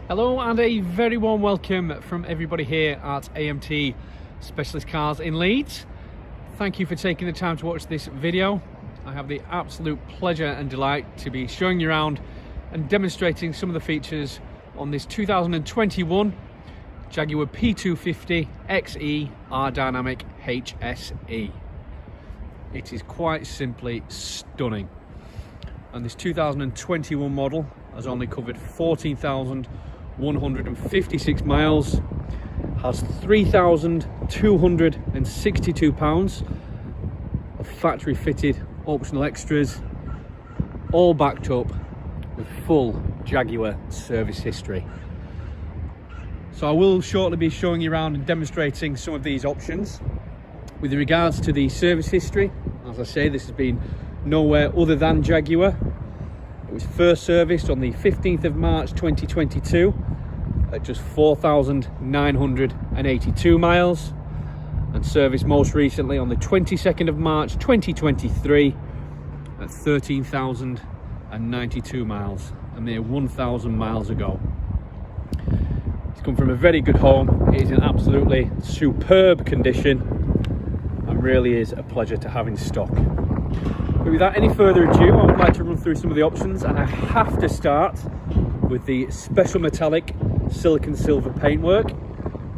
Hello and a very warm welcome from everybody here at AMT Specialist Cars in Leeds. Thank you for taking the time to watch this video. I have the absolute pleasure and delight to be showing you around and demonstrating some of the features on this 2021 Jaguar P250 XE R-Dynamic HSE. It is quite simply stunning, and this 2021 model has only covered 14,156 miles, has 3,262 pounds of factory fitted optional extras, all backed up with full Jaguar service history. So I will shortly be showing you around and demonstrating some of these options. With regards to the service history, as I say, this has been nowhere other than Jaguar. It was first serviced on the 15th of March 2022 at just 4,982 miles, and serviced most recently on the 22nd of March 2023 at 13,092 miles, a mere 1,000 miles ago. It's come from a very good home. It is in absolutely superb condition and really is a pleasure to have in stock. But without any further ado, I would like to run through some of the options, and I have to start with the special metallic silicon silver paintwork.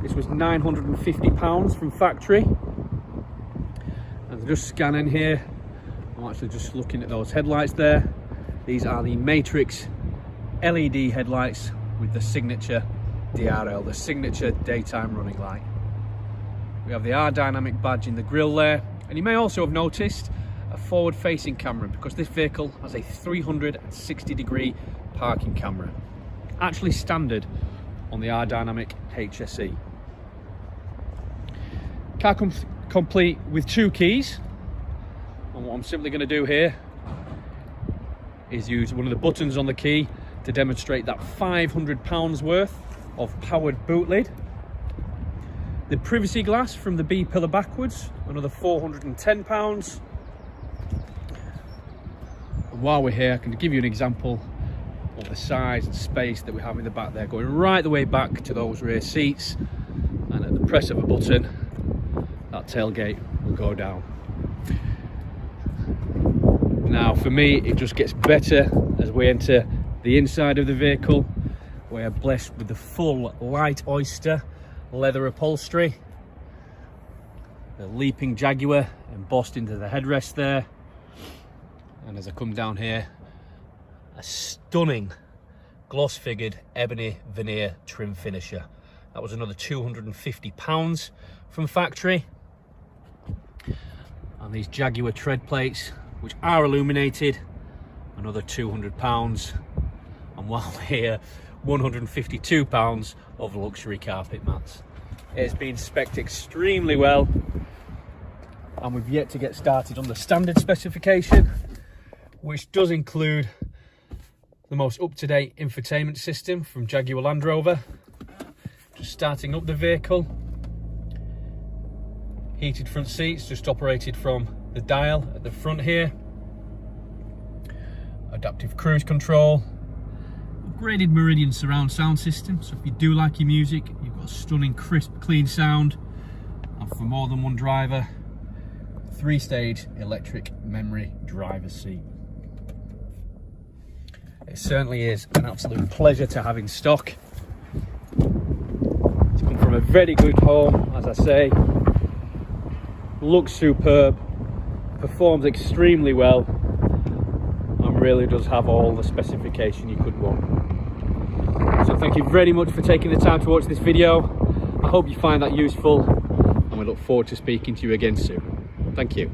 This was £950 from factory. And just scanning here, I'm actually just looking at those headlights there. These are the Matrix LED headlights with the Signature DRL, the Signature Daytime Running Light. We have the R-Dynamic badge in the grille there, and you may also have noticed a forward-facing camera, because this vehicle has a 360-degree parking camera, actually standard on the R-Dynamic HSE. Car comes complete with 2 keys, and what I'm simply going to do here is use one of the buttons on the key to demonstrate that £500 worth of powered boot lid. The privacy glass from the B pillar backwards, another £410. And while we're here, I can give you an example of the size and space that we have in the back there, going right the way back to those rear seats, and at the press of a button, that tailgate will go down. Now for me, it just gets better as we enter the inside of the vehicle. We are blessed with the full light Oyster leather upholstery, the leaping Jaguar embossed into the headrest there, and as I come down here, a stunning gloss figured ebony veneer trim finisher. That was another £250 from factory. And these Jaguar tread plates, which are illuminated, another £200. And while we're here, £152 of luxury carpet mats. It's been spec'd extremely well, and we've yet to get started on the standard specification, which does include the most up-to-date infotainment system from Jaguar Land Rover. Just starting up the vehicle. Heated front seats, just operated from the dial at the front here. Adaptive cruise control. Upgraded Meridian surround sound system, so if you do like your music, you've got a stunning, crisp, clean sound. And for more than one driver, 3-stage electric memory driver's seat. It certainly is an absolute pleasure to have in stock. It's come from a very good home, as I say. Looks superb, performs extremely well, and really does have all the specification you could want. So thank you very much for taking the time to watch this video. I hope you find that useful, and we look forward to speaking to you again soon. Thank you.